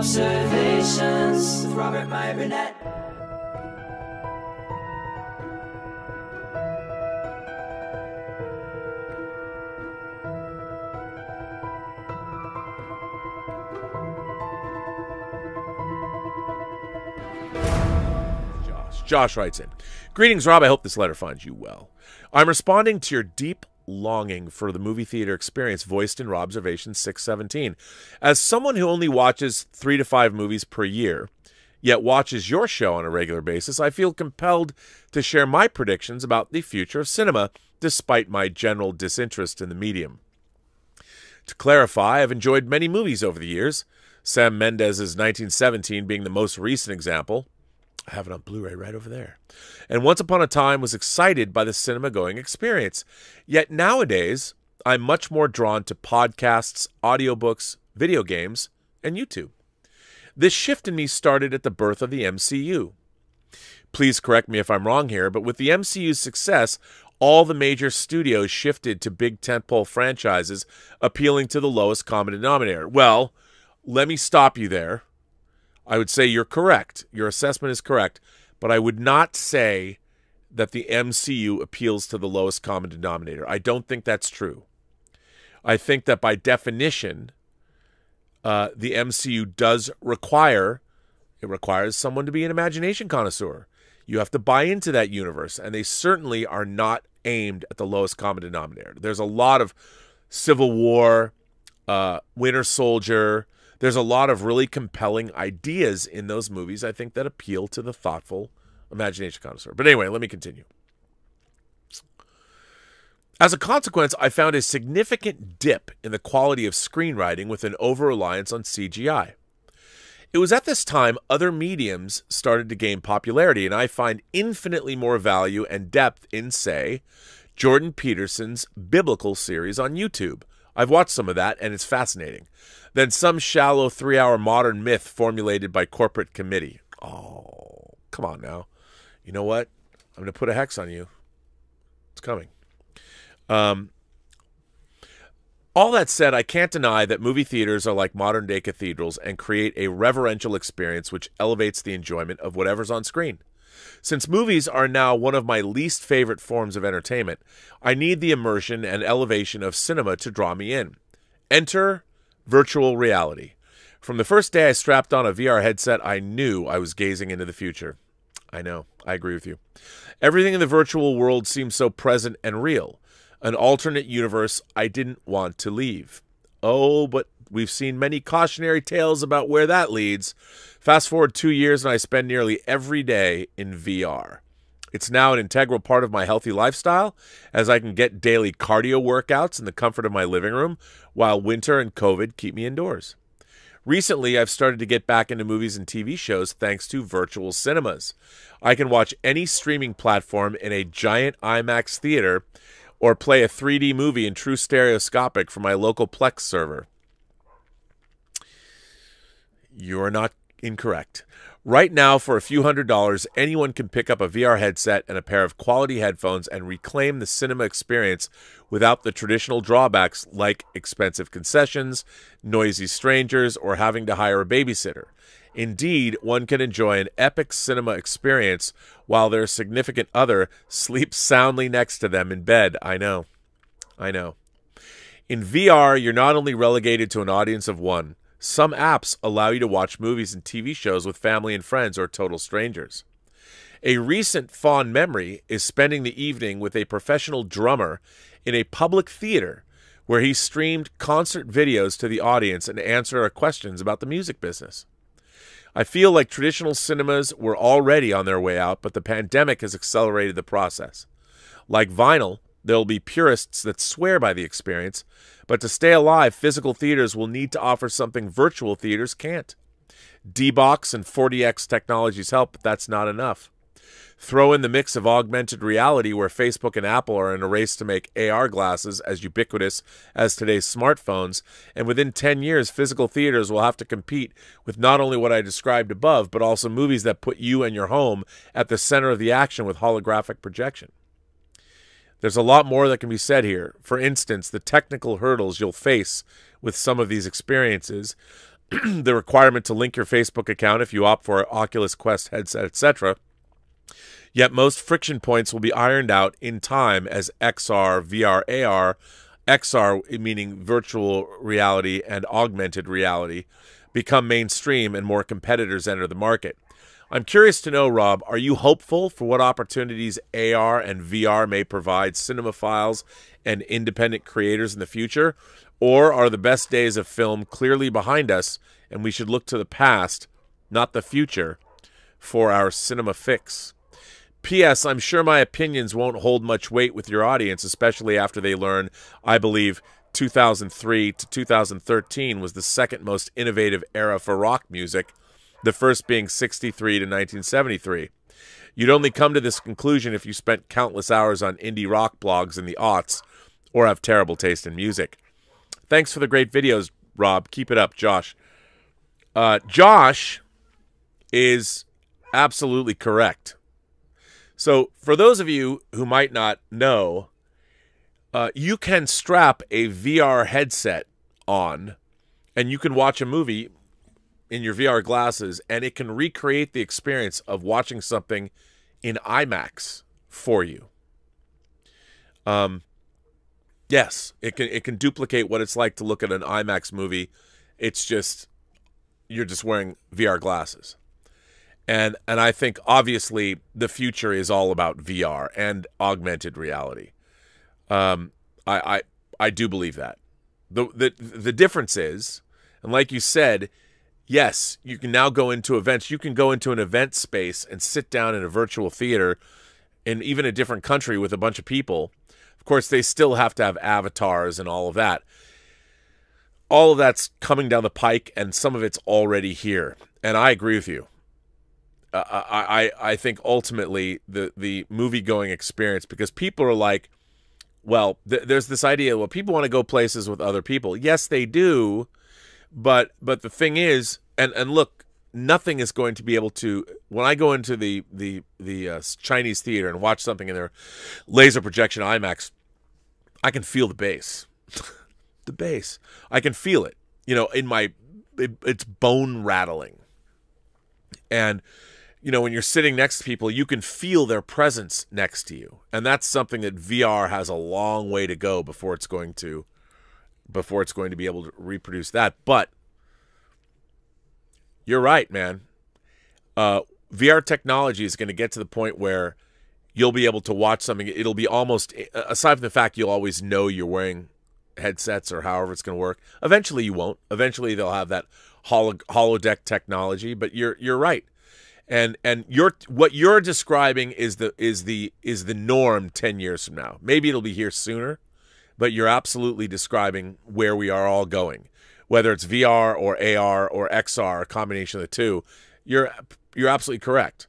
Robservations with Meyer Burnett. Josh writes in, "Greetings, Rob. I hope this letter finds you well. I'm responding to your deep longing for the movie theater experience voiced in Robservations 617. As someone who only watches 3 to 5 movies per year, yet watches your show on a regular basis, I feel compelled to share my predictions about the future of cinema, despite my general disinterest in the medium. To clarify, I've enjoyed many movies over the years, Sam Mendes' 1917 being the most recent example. I have it on Blu-ray right over there. And once upon a time was excited by the cinema-going experience. Yet nowadays, I'm much more drawn to podcasts, audiobooks, video games, and YouTube. This shift in me started at the birth of the MCU. Please correct me if I'm wrong here, but with the MCU's success, all the major studios shifted to big tentpole franchises appealing to the lowest common denominator. Well, let me stop you there. I would say you're correct. Your assessment is correct. But I would not say that the MCU appeals to the lowest common denominator. I don't think that's true. I think that by definition, the MCU does requires someone to be an imagination connoisseur. You have to buy into that universe, and they certainly are not aimed at the lowest common denominator. There's a lot of Civil War, Winter Soldier. There's a lot of really compelling ideas in those movies, I think, that appeal to the thoughtful imagination connoisseur. But anyway, let me continue. As a consequence, I found a significant dip in the quality of screenwriting with an over-reliance on CGI. It was at this time other mediums started to gain popularity, and I find infinitely more value and depth in, say, Jordan Peterson's biblical series on YouTube. I've watched some of that, and it's fascinating. Then some shallow 3-hour modern myth formulated by corporate committee. Oh, come on now. You know what? I'm going to put a hex on you. It's coming. All that said, I can't deny that movie theaters are like modern-day cathedrals and create a reverential experience which elevates the enjoyment of whatever's on screen. Since movies are now one of my least favorite forms of entertainment, I need the immersion and elevation of cinema to draw me in. Enter virtual reality. From the first day I strapped on a VR headset, I knew I was gazing into the future. I know, I agree with you. Everything in the virtual world seems so present and real. An alternate universe I didn't want to leave. Oh, but we've seen many cautionary tales about where that leads. Fast forward 2 years and I spend nearly every day in VR. It's now an integral part of my healthy lifestyle, as I can get daily cardio workouts in the comfort of my living room, while winter and COVID keep me indoors. Recently, I've started to get back into movies and TV shows thanks to virtual cinemas. I can watch any streaming platform in a giant IMAX theater or play a 3D movie in true stereoscopic from my local Plex server. You're not incorrect. Right now, for a few $100s, anyone can pick up a VR headset and a pair of quality headphones and reclaim the cinema experience without the traditional drawbacks like expensive concessions, noisy strangers, or having to hire a babysitter. Indeed, one can enjoy an epic cinema experience while their significant other sleeps soundly next to them in bed. I know. In VR, you're not only relegated to an audience of one. Some apps allow you to watch movies and TV shows with family and friends or total strangers. A recent fond memory is spending the evening with a professional drummer in a public theater where he streamed concert videos to the audience and answered our questions about the music business. I feel like traditional cinemas were already on their way out, but the pandemic has accelerated the process. Like vinyl, there will be purists that swear by the experience, but to stay alive, physical theaters will need to offer something virtual theaters can't. D-Box and 40X technologies help, but that's not enough. Throw in the mix of augmented reality where Facebook and Apple are in a race to make AR glasses as ubiquitous as today's smartphones, and within 10 years, physical theaters will have to compete with not only what I described above, but also movies that put you and your home at the center of the action with holographic projection. There's a lot more that can be said here. For instance, the technical hurdles you'll face with some of these experiences the requirement to link your Facebook account if you opt for an Oculus Quest headset, etc. Yet most friction points will be ironed out in time as XR, VR, AR, XR meaning virtual reality and augmented reality, become mainstream and more competitors enter the market. I'm curious to know, Rob, are you hopeful for what opportunities AR and VR may provide cinemaphiles and independent creators in the future? Or are the best days of film clearly behind us and we should look to the past, not the future, for our cinema fix? P.S. I'm sure my opinions won't hold much weight with your audience, especially after they learn, I believe, 2003 to 2013 was the second most innovative era for rock music, the first being 63 to 1973. You'd only come to this conclusion if you spent countless hours on indie rock blogs in the aughts or have terrible taste in music. Thanks for the great videos, Rob. Keep it up, Josh. Josh is absolutely correct. So for those of you who might not know, you can strap a VR headset on and you can watch a movie in your VR glasses and it can recreate the experience of watching something in IMAX for you. Yes, it can duplicate what it's like to look at an IMAX movie. It's just, you're just wearing VR glasses. And I think obviously the future is all about VR and augmented reality. I do believe that. The difference is, and like you said, yes, you can now go into events. You can go into an event space and sit down in a virtual theater in even a different country with a bunch of people. Of course, they still have to have avatars and all of that. All of that's coming down the pike, and some of it's already here. And I agree with you. I think ultimately the movie-going experience, because people are like, well, there's this idea, well, people want to go places with other people. Yes, they do, but the thing is, and look, nothing is going to be able to, when I go into the Chinese theater and watch something in their laser projection IMAX, I can feel the bass. The bass. I can feel it. You know, it's bone rattling. And you know, when you're sitting next to people, you can feel their presence next to you. And that's something that VR has a long way to go before it's going to be able to reproduce that. But you're right, man. VR technology is going to get to the point where you'll be able to watch something. It'll be almost, aside from the fact you'll always know you're wearing headsets or however it's going to work. Eventually you won't. Eventually they'll have that holodeck technology, but you're right. And what you're describing is the norm 10 years from now. Maybe it'll be here sooner, but you're absolutely describing where we are all going. Whether it's VR or AR or XR, a combination of the two, you're absolutely correct.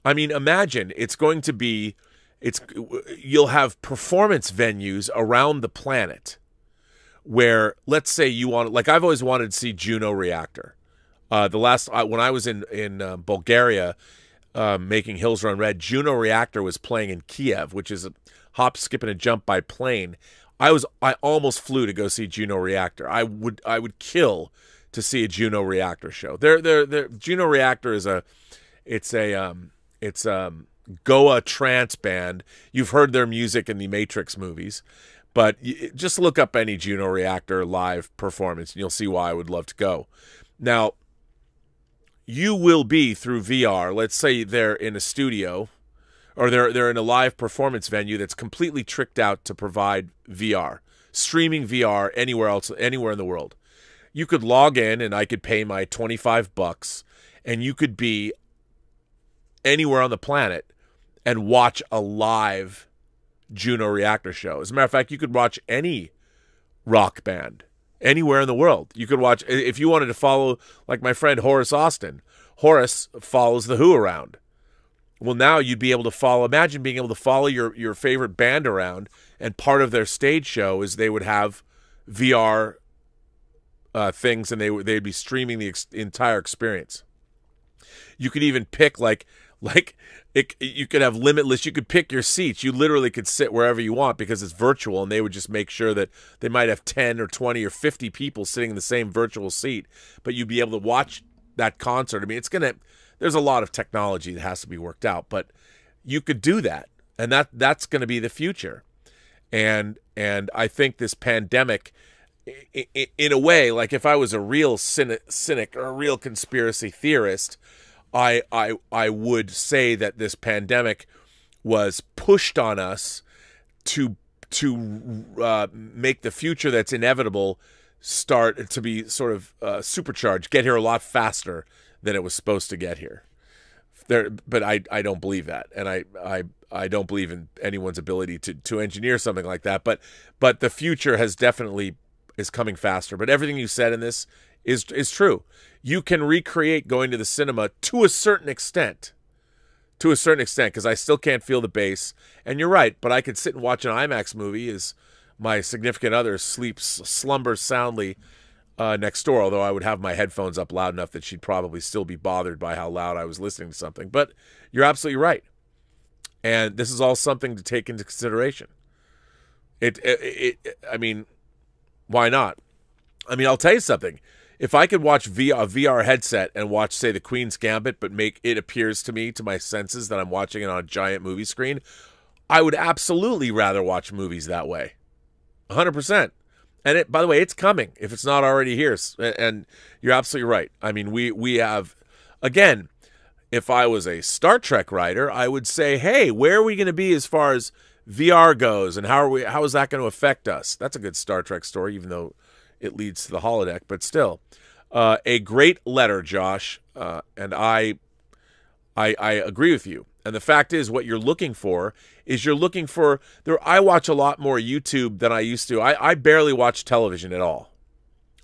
I mean, imagine you'll have performance venues around the planet where, let's say you want, like I've always wanted to see Juno Reactor. When I was in Bulgaria making Hills Run Red, Juno Reactor was playing in Kiev, which is a hop, skip, and a jump by plane. I almost flew to go see Juno Reactor. I would kill to see a Juno Reactor show. Juno Reactor is it's Goa trance band. You've heard their music in the Matrix movies, but just look up any Juno Reactor live performance and you'll see why I would love to go. Now, you will be through VR. Let's say they're in a studio or they're in a live performance venue that's completely tricked out to provide VR, streaming VR anywhere in the world. You could log in and I could pay my $25 and you could be anywhere on the planet and watch a live Juno Reactor show. As a matter of fact, you could watch any rock band anywhere in the world. You could watch, if you wanted to follow, like my friend Horace Austin. Horace follows The Who around. Well, now you'd be able to follow, imagine being able to follow your favorite band around, and part of their stage show is they would have VR things, and they'd be streaming the entire experience. You could even pick, like Like you could have limitless, you could pick your seats. You literally could sit wherever you want because it's virtual, and they would just make sure that they might have 10 or 20 or 50 people sitting in the same virtual seat, but you'd be able to watch that concert. I mean, there's a lot of technology that has to be worked out, but you could do that. And that's going to be the future. And I think this pandemic, in a way, like if I was a real cynic or a real conspiracy theorist, I would say that this pandemic was pushed on us to make the future that's inevitable start to be sort of supercharged, get here a lot faster than it was supposed to get here. But I don't believe that, and I don't believe in anyone's ability to engineer something like that. But the future is coming faster. But everything you said in this is true. You can recreate going to the cinema to a certain extent. To a certain extent, because I still can't feel the bass. And you're right, but I could sit and watch an IMAX movie as my significant other slumbers soundly next door, although I would have my headphones up loud enough that she'd probably still be bothered by how loud I was listening to something. But you're absolutely right. And this is all something to take into consideration. I mean, why not? I mean, I'll tell you something. If I could watch a VR headset and watch, say, The Queen's Gambit, but make it appears to me, to my senses, that I'm watching it on a giant movie screen, I would absolutely rather watch movies that way. 100%. And by the way, it's coming if it's not already here. And you're absolutely right. I mean, we have, again, if I was a Star Trek writer, I would say, hey, where are we going to be as far as VR goes, and how is that going to affect us? That's a good Star Trek story, even though it leads to the holodeck, but still. A great letter, Josh, and I agree with you. And the fact is, what you're looking for is I watch a lot more YouTube than I used to. I barely watch television at all.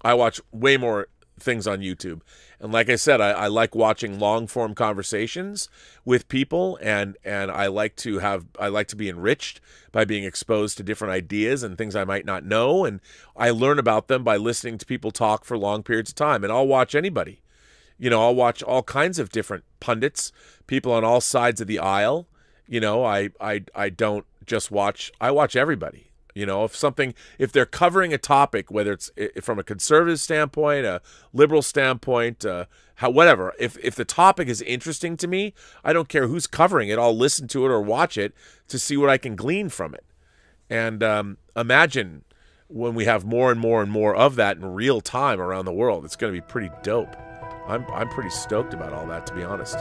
I watch way more things on YouTube. And like I said, I like watching long-form conversations with people, and I like to be enriched by being exposed to different ideas and things I might not know, and I learn about them by listening to people talk for long periods of time. And I'll watch anybody. I'll watch all kinds of different pundits, people on all sides of the aisle. I don't just watch, I watch everybody. If they're covering a topic, whether it's from a conservative standpoint, a liberal standpoint, whatever, if the topic is interesting to me, I don't care who's covering it. I'll listen to it or watch it to see what I can glean from it. And imagine when we have more and more and more of that in real time around the world. It's going to be pretty dope. I'm pretty stoked about all that, to be honest.